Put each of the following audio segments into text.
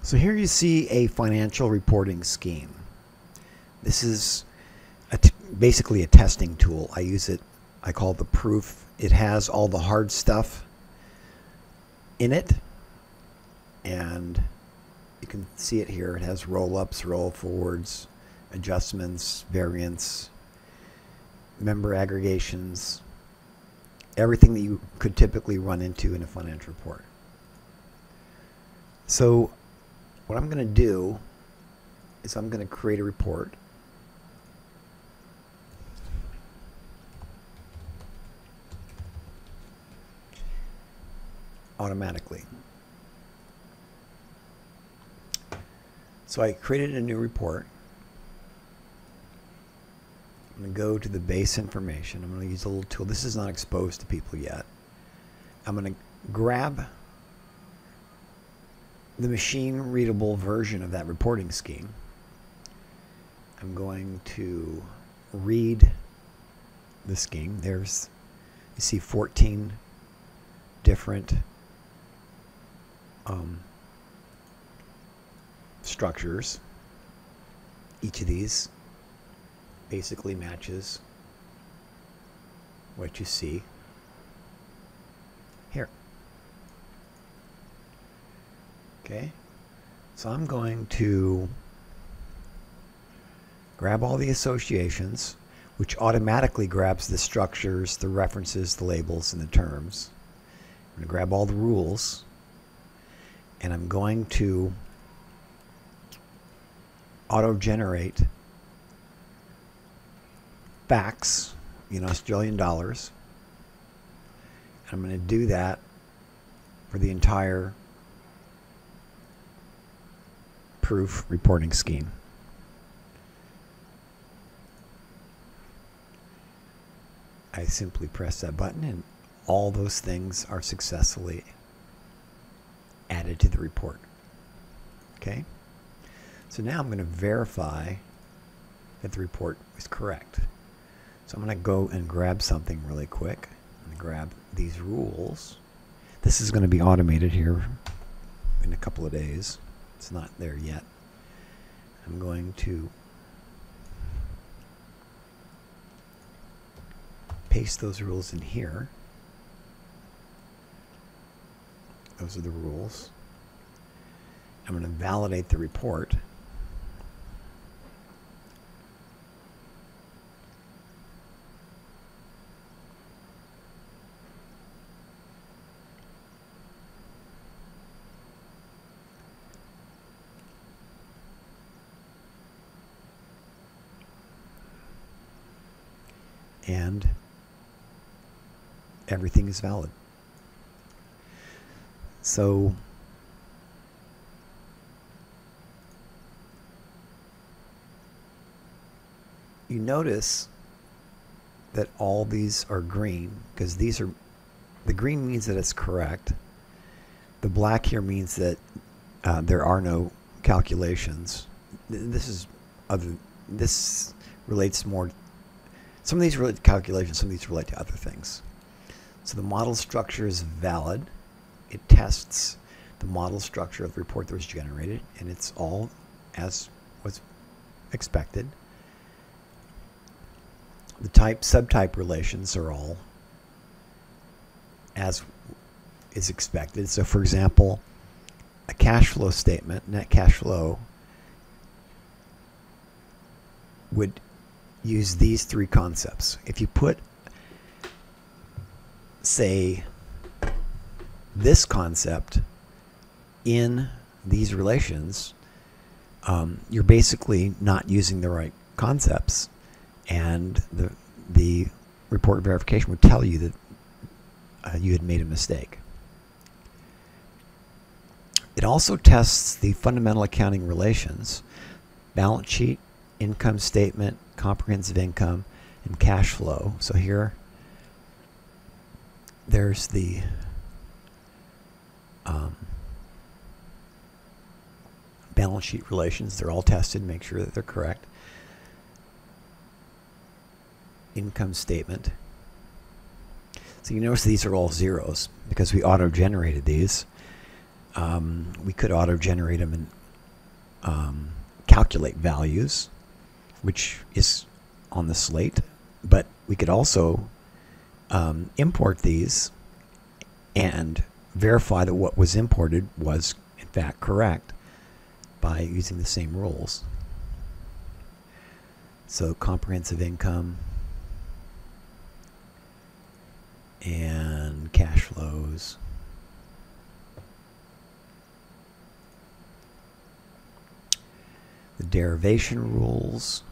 So here you see a financial reporting scheme. This is basically a testing tool. I use it, I call it the proof. It has all the hard stuff in it, and you can see it here. It has roll-ups, roll-forwards, adjustments, variance, member aggregations, everything that you could typically run into in a financial report. So what I'm going to do is I'm going to create a report. Automatically. So I created a new report. I'm going to go to the base information. I'm going to use a little tool. This is not exposed to people yet. I'm going to grab the machine readable version of that reporting scheme. I'm going to read the scheme. There's, you see 14 different structures. Each of these basically matches what you see here. Okay, so I'm going to grab all the associations, which automatically grabs the structures, the references, the labels, and the terms. I'm going to grab all the rules, and I'm going to auto-generate facts in Australian dollars. I'm going to do that for the entire proof reporting scheme. I simply press that button and all those things are successfully added to the report. Okay? So now I'm going to verify that the report is correct. So I'm going to go and grab something really quick. I'm going to grab these rules. This is going to be automated here in a couple of days. It's not there yet. I'm going to paste those rules in here. Those are the rules. I'm going to validate the report. And everything is valid. So you notice that all these are green because these are, the green means that it's correct. The black here means that there are no calculations. This relates more. Some of these relate to calculations, some of these relate to other things. So the model structure is valid. It tests the model structure of the report that was generated, and it's all as was expected. The subtype relations are all as is expected. So for example, a cash flow statement, net cash flow, would use these three concepts. If you put, say, this concept in these relations, you're basically not using the right concepts, and the report verification would tell you that you had made a mistake. It also tests the fundamental accounting relations, balance sheet, income statement, comprehensive income, and cash flow. So here, there's the balance sheet relations. They're all tested, make sure that they're correct. Income statement. So you notice these are all zeros because we auto-generated these. We could auto-generate them and calculate values, which is on the slate, but we could also import these and verify that what was imported was in fact correct by using the same rules. So comprehensive income and cash flows. The derivation rules.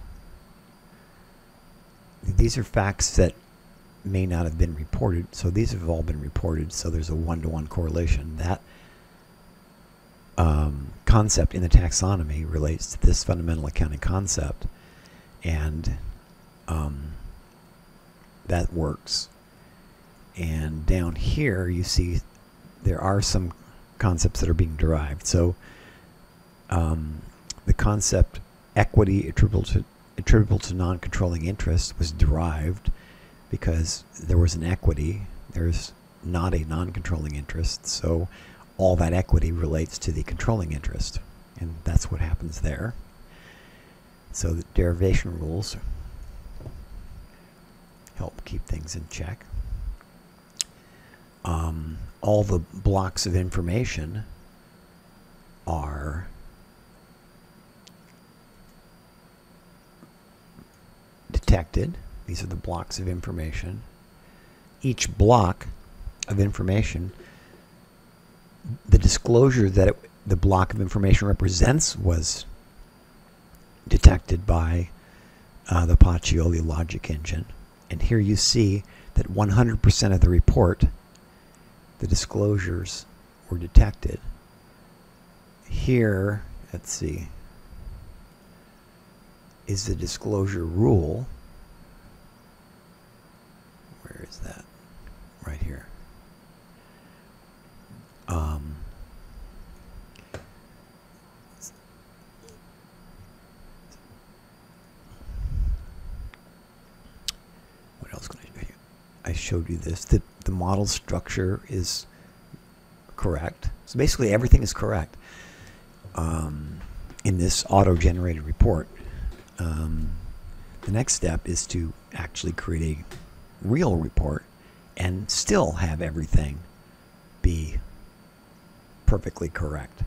These are facts that may not have been reported. So these have all been reported. So there's a one-to-one correlation. That concept in the taxonomy relates to this fundamental accounting concept. And that works. And down here you see there are some concepts that are being derived. So the concept equity attributable to non-controlling interest was derived because there was an equity. There's not a non-controlling interest, so all that equity relates to the controlling interest, and that's what happens there. So the derivation rules help keep things in check. All the blocks of information are detected. These are the blocks of information. Each block of information, the disclosure that the block of information represents was detected by the Pacioli logic engine. And here you see that 100% of the report, the disclosures were detected. Here, let's see, is the disclosure rule. Where is that? Right here. What else can I show you? I showed you this. The model structure is correct. So basically everything is correct in this auto-generated report. The next step is to actually create a real report and still have everything be perfectly correct.